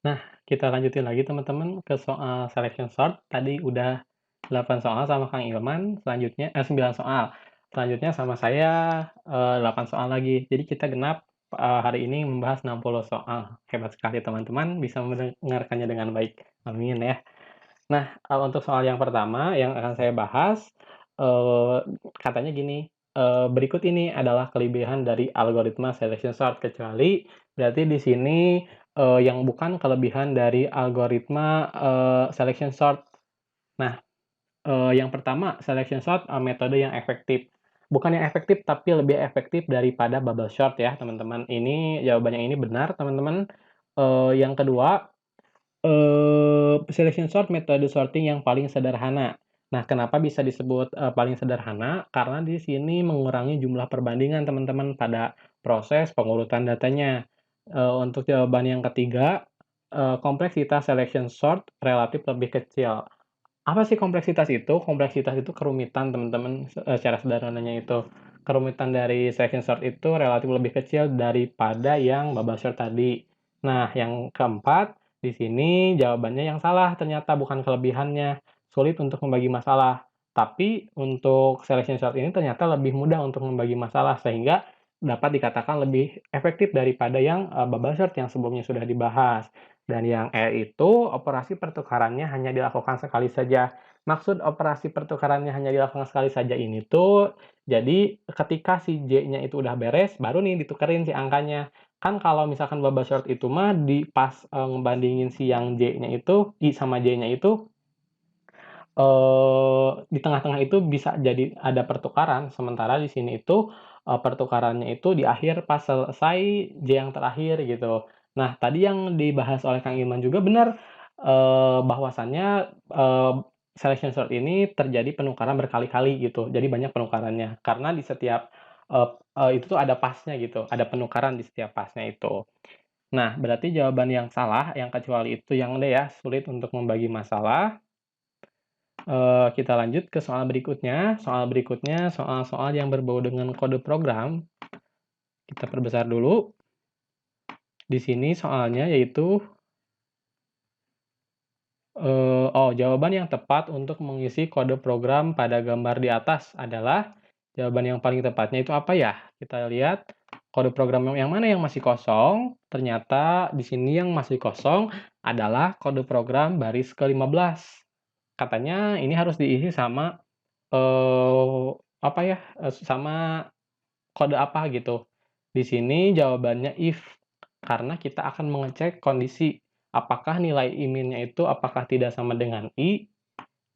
Nah, kita lanjutin lagi teman-teman ke soal selection sort. Tadi udah 8 soal sama Kang Ilman, selanjutnya 9 soal. Selanjutnya sama saya, 8 soal lagi. Jadi kita genap, hari ini membahas 60 soal. Hebat sekali teman-teman, bisa mendengarkannya dengan baik. Amin ya. Nah, untuk soal yang pertama yang akan saya bahas, eee, katanya gini, "Berikut ini adalah kelebihan dari algoritma selection sort," kecuali berarti di sini, yang bukan kelebihan dari algoritma, selection sort. Nah, yang pertama selection sort, metode yang efektif. Bukan yang efektif, tapi lebih efektif daripada bubble sort ya teman-teman. Ini jawabannya ini benar teman-teman. Yang kedua, selection sort metode sorting yang paling sederhana. Nah, kenapa bisa disebut, paling sederhana? Karena di sini mengurangi jumlah perbandingan teman-teman pada proses pengurutan datanya. Untuk jawaban yang ketiga, kompleksitas selection sort relatif lebih kecil. Apa sih kompleksitas itu? Kompleksitas itu kerumitan teman-teman, secara sederhananya itu. Kerumitan dari selection sort itu relatif lebih kecil daripada yang bubble sort tadi. Nah, yang keempat, di sini jawabannya yang salah ternyata bukan kelebihannya, sulit untuk membagi masalah. Tapi untuk selection sort ini ternyata lebih mudah untuk membagi masalah, sehingga dapat dikatakan lebih efektif daripada yang, bubble sort yang sebelumnya sudah dibahas. Dan yang E itu operasi pertukarannya hanya dilakukan sekali saja. Maksud operasi pertukarannya hanya dilakukan sekali saja ini tuh, jadi ketika si J-nya itu udah beres, baru nih ditukerin si angkanya. Kan kalau misalkan bubble sort itu mah di pas, ngebandingin si yang J-nya itu, I sama J-nya itu, di tengah-tengah itu bisa jadi ada pertukaran, sementara di sini itu, pertukarannya itu di akhir pas selesai J yang terakhir gitu. Nah, tadi yang dibahas oleh Kang Iman juga benar, bahwasannya, selection sort ini terjadi penukaran berkali-kali gitu, jadi banyak penukarannya. Karena di setiap, itu tuh ada pasnya gitu, ada penukaran di setiap pasnya itu. Nah, berarti jawaban yang salah, yang kecuali itu yang D ya, sulit untuk membagi masalah. Kita lanjut ke soal berikutnya. Soal berikutnya soal-soal yang berbau dengan kode program. Kita perbesar dulu. Di sini soalnya yaitu, jawaban yang tepat untuk mengisi kode program pada gambar di atas adalah jawaban yang paling tepatnya itu apa ya? Kita lihat kode program yang mana yang masih kosong, ternyata di sini yang masih kosong adalah kode program baris ke-15. Katanya ini harus diisi sama, apa ya, sama kode apa gitu. Di sini jawabannya if, karena kita akan mengecek kondisi apakah nilai I-min-nya itu apakah tidak sama dengan I.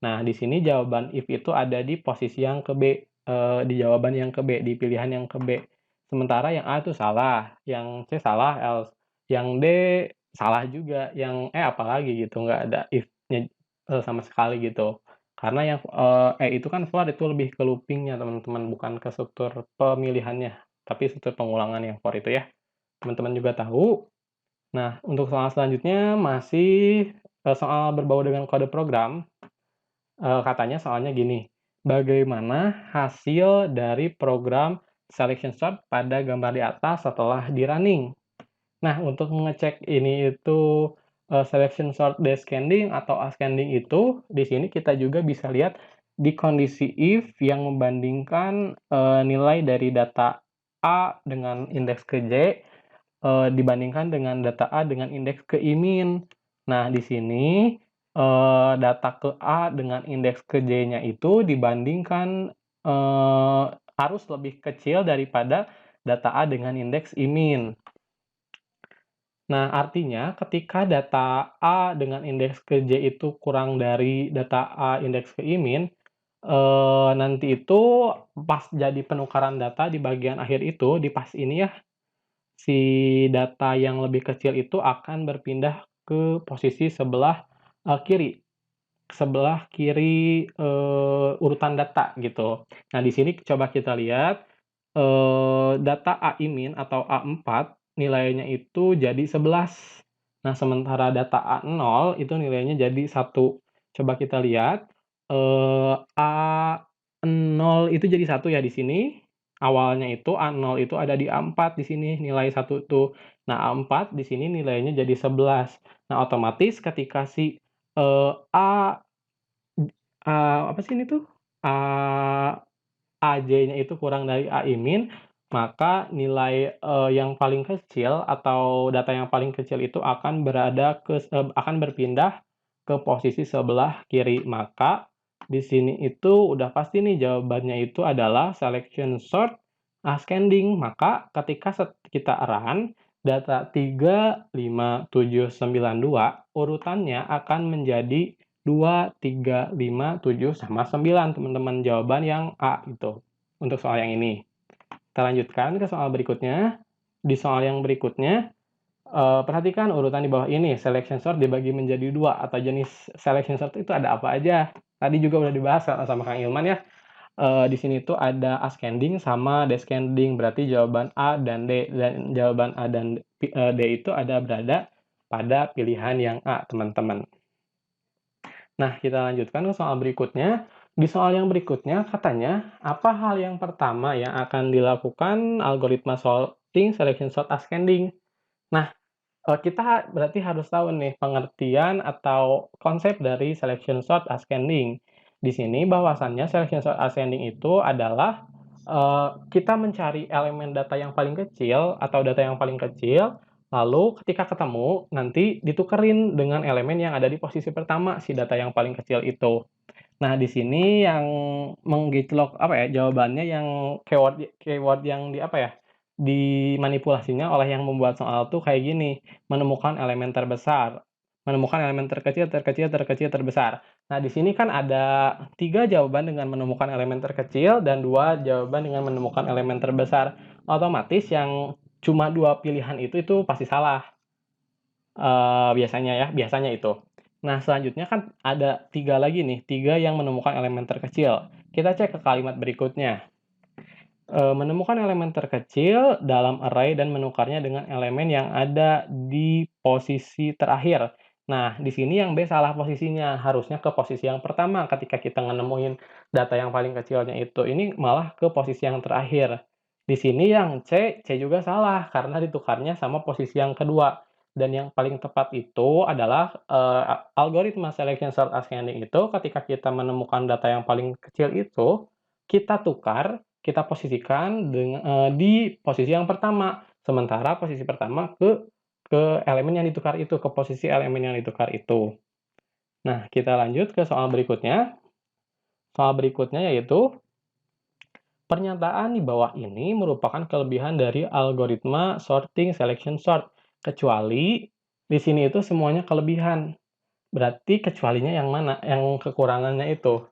Nah, di sini jawaban if itu ada di posisi yang ke B, di jawaban yang ke B, di pilihan yang ke B. Sementara yang A itu salah, yang C salah, else, yang D salah juga, yang E apalagi gitu, nggak ada if-nya, sama sekali gitu. Karena yang, E itu kan for itu lebih ke looping-nya teman-teman, bukan ke struktur pemilihannya, tapi struktur pengulangan yang for itu ya, teman-teman juga tahu. Nah, untuk soal selanjutnya masih, soal berbau dengan kode program. Katanya soalnya gini, bagaimana hasil dari program selection sort pada gambar di atas setelah di-running? Nah, untuk mengecek ini itu, selection sort descending atau ascending itu, di sini kita juga bisa lihat di kondisi if yang membandingkan, nilai dari data A dengan indeks ke J, dibandingkan dengan data A dengan indeks ke I-min. Nah, di sini, data ke A dengan indeks ke J-nya itu dibandingkan, harus lebih kecil daripada data A dengan indeks I-min. Nah, artinya ketika data A dengan indeks ke J itu kurang dari data A indeks ke I-min, nanti itu pas jadi penukaran data di bagian akhir itu, di pas ini ya, si data yang lebih kecil itu akan berpindah ke posisi sebelah, kiri. Sebelah kiri, urutan data gitu. Nah, di sini coba kita lihat, data A-min atau A4 nilainya itu jadi 11. Nah, sementara data A0 itu nilainya jadi 1. Coba kita lihat, A0 itu jadi 1 ya di sini, Awalnya itu A0 itu ada di A4 di sini nilai 1 tuh. Nah, A4 di sini nilainya jadi 11. Nah, otomatis ketika si, eee, A apa sih ini tuh, A AJ-nya itu kurang dari A imin, maka nilai, yang paling kecil atau data yang paling kecil itu akan berpindah ke posisi sebelah kiri. Maka di sini itu udah pasti nih jawabannya itu adalah selection sort ascending. Maka ketika kita run data 3, 5, 7, 9, 2 urutannya akan menjadi 2, 3, 5, 7, sama 9 teman-teman. Jawaban yang A itu, untuk soal yang ini. Kita lanjutkan ke soal berikutnya. Di soal yang berikutnya, perhatikan urutan di bawah ini, selection sort dibagi menjadi 2 atau jenis selection sort itu ada apa aja. Tadi juga udah dibahas sama Kang Ilman ya. Di sini tuh ada ascending sama descending, berarti jawaban A dan D, dan jawaban A dan D itu berada pada pilihan yang A, teman-teman. Nah, kita lanjutkan ke soal berikutnya. Di soal yang berikutnya katanya, apa hal yang pertama yang akan dilakukan algoritma sorting selection sort ascending? Nah, kita berarti harus tahu nih pengertian atau konsep dari selection sort ascending. Di sini bahwasannya selection sort ascending itu adalah, kita mencari elemen data yang paling kecil atau data yang paling kecil, lalu ketika ketemu nanti ditukerin dengan elemen yang ada di posisi pertama si data yang paling kecil itu. Nah, di sini yang menggejlok, apa ya, jawabannya yang keyword keyword yang dimanipulasinya oleh yang membuat soal tuh kayak gini, menemukan elemen terbesar, menemukan elemen terkecil, terkecil, terkecil, terbesar. Nah, di sini kan ada 3 jawaban dengan menemukan elemen terkecil dan 2 jawaban dengan menemukan elemen terbesar. Otomatis yang cuma 2 pilihan itu pasti salah. Biasanya itu. Nah, selanjutnya kan ada 3 lagi nih, 3 yang menemukan elemen terkecil. Kita cek ke kalimat berikutnya. Menemukan elemen terkecil dalam array dan menukarnya dengan elemen yang ada di posisi terakhir. Nah, di sini yang B salah posisinya, harusnya ke posisi yang pertama ketika kita nemuin data yang paling kecilnya itu, ini malah ke posisi yang terakhir. Di sini yang C juga salah karena ditukarnya sama posisi yang kedua. Dan yang paling tepat itu adalah, algoritma selection sort ascending itu ketika kita menemukan data yang paling kecil itu, kita posisikan di posisi yang pertama, sementara posisi pertama ke elemen yang ditukar itu, ke posisi elemen yang ditukar itu. Nah, kita lanjut ke soal berikutnya. Soal berikutnya yaitu, pernyataan di bawah ini merupakan kelebihan dari algoritma sorting selection sort, kecuali di sini itu semuanya kelebihan. Berarti kecualinya yang mana? Yang kekurangannya itu.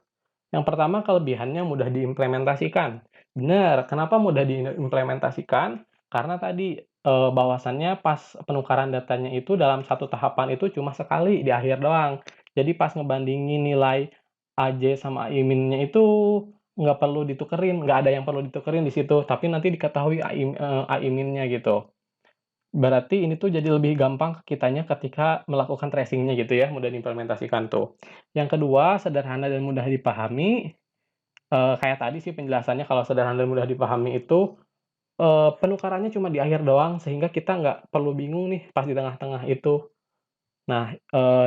Yang pertama kelebihannya mudah diimplementasikan. Benar, kenapa mudah diimplementasikan? Karena tadi, bahwasannya pas penukaran datanya itu dalam satu tahapan itu cuma sekali di akhir doang. Jadi pas ngebandingin nilai AJ sama AIMIN-nya itu nggak perlu ditukerin, nggak ada yang perlu ditukerin di situ, tapi nanti diketahui AIMIN-nya gitu. Berarti ini tuh jadi lebih gampang ke kitanya ketika melakukan tracing-nya gitu ya, mudah diimplementasikan tuh. Yang kedua, sederhana dan mudah dipahami, kayak tadi sih penjelasannya kalau sederhana dan mudah dipahami itu, penukarannya cuma di akhir doang sehingga kita nggak perlu bingung nih pas di tengah-tengah itu. Nah,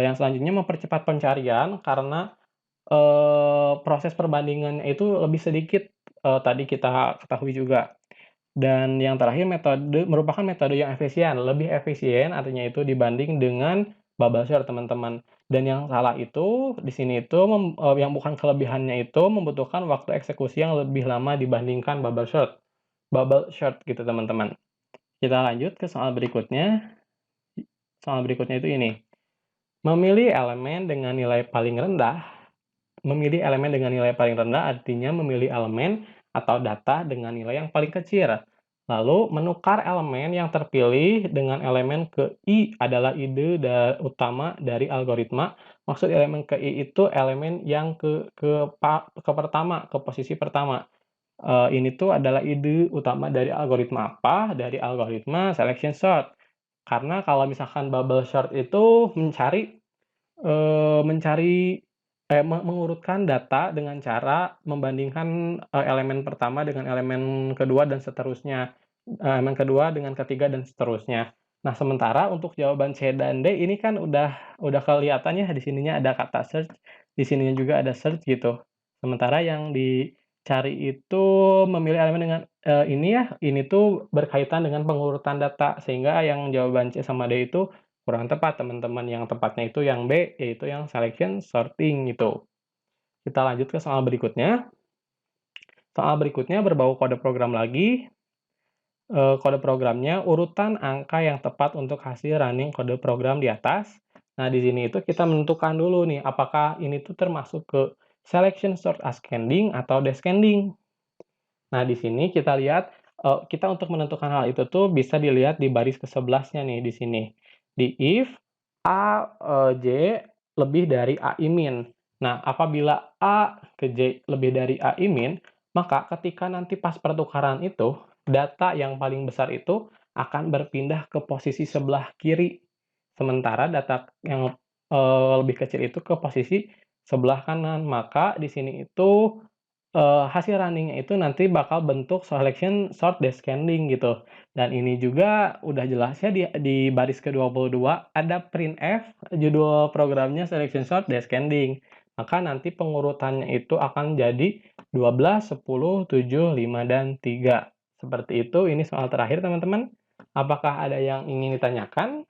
yang selanjutnya mempercepat pencarian karena, proses perbandingannya itu lebih sedikit, tadi kita ketahui juga. Dan yang terakhir merupakan metode yang efisien, lebih efisien artinya itu dibanding dengan bubble sort, teman-teman. Dan yang salah itu, di sini itu yang bukan kelebihannya itu membutuhkan waktu eksekusi yang lebih lama dibandingkan bubble sort. Bubble sort gitu, teman-teman. Kita lanjut ke soal berikutnya. Soal berikutnya itu ini, memilih elemen dengan nilai paling rendah. Memilih elemen dengan nilai paling rendah artinya memilih elemen atau data dengan nilai yang paling kecil. Lalu menukar elemen yang terpilih dengan elemen ke I adalah ide utama dari algoritma. Maksud elemen ke I itu elemen yang ke pertama, ke posisi pertama. Ini tuh adalah ide utama dari algoritma apa? Dari algoritma selection sort. Karena kalau misalkan bubble sort itu mencari mengurutkan data dengan cara membandingkan, elemen pertama dengan elemen kedua dan seterusnya, elemen kedua dengan ketiga dan seterusnya. Nah, sementara untuk jawaban C dan D ini kan udah kelihatan ya di sininya ada kata search, di sininya juga ada search gitu. Sementara yang dicari itu memilih elemen dengan, ini ya, ini tuh berkaitan dengan pengurutan data, sehingga yang jawaban C sama D itu kurang tepat, teman-teman. Yang tepatnya itu yang B, yaitu yang selection sorting gitu. Kita lanjut ke soal berikutnya. Soal berikutnya berbau kode program lagi. Kode programnya urutan angka yang tepat untuk hasil running kode program di atas. Nah, di sini itu kita menentukan dulu nih, apakah ini tuh termasuk ke selection sort ascending atau descending. Nah, di sini kita lihat, kita untuk menentukan hal itu tuh bisa dilihat di baris ke-11-nya nih, di sini. Di if A, J lebih dari A imin. Nah, apabila A ke J lebih dari A imin, maka ketika nanti pas pertukaran itu, data yang paling besar itu akan berpindah ke posisi sebelah kiri. Sementara data yang, lebih kecil itu ke posisi sebelah kanan. Maka di sini itu hasil running-nya itu nanti bakal bentuk selection sort descending gitu. Dan ini juga udah jelas ya di baris ke-22 ada printf, judul programnya selection sort descending. Maka nanti pengurutannya itu akan jadi 12, 10, 7, 5, dan 3. Seperti itu, ini soal terakhir teman-teman. Apakah ada yang ingin ditanyakan?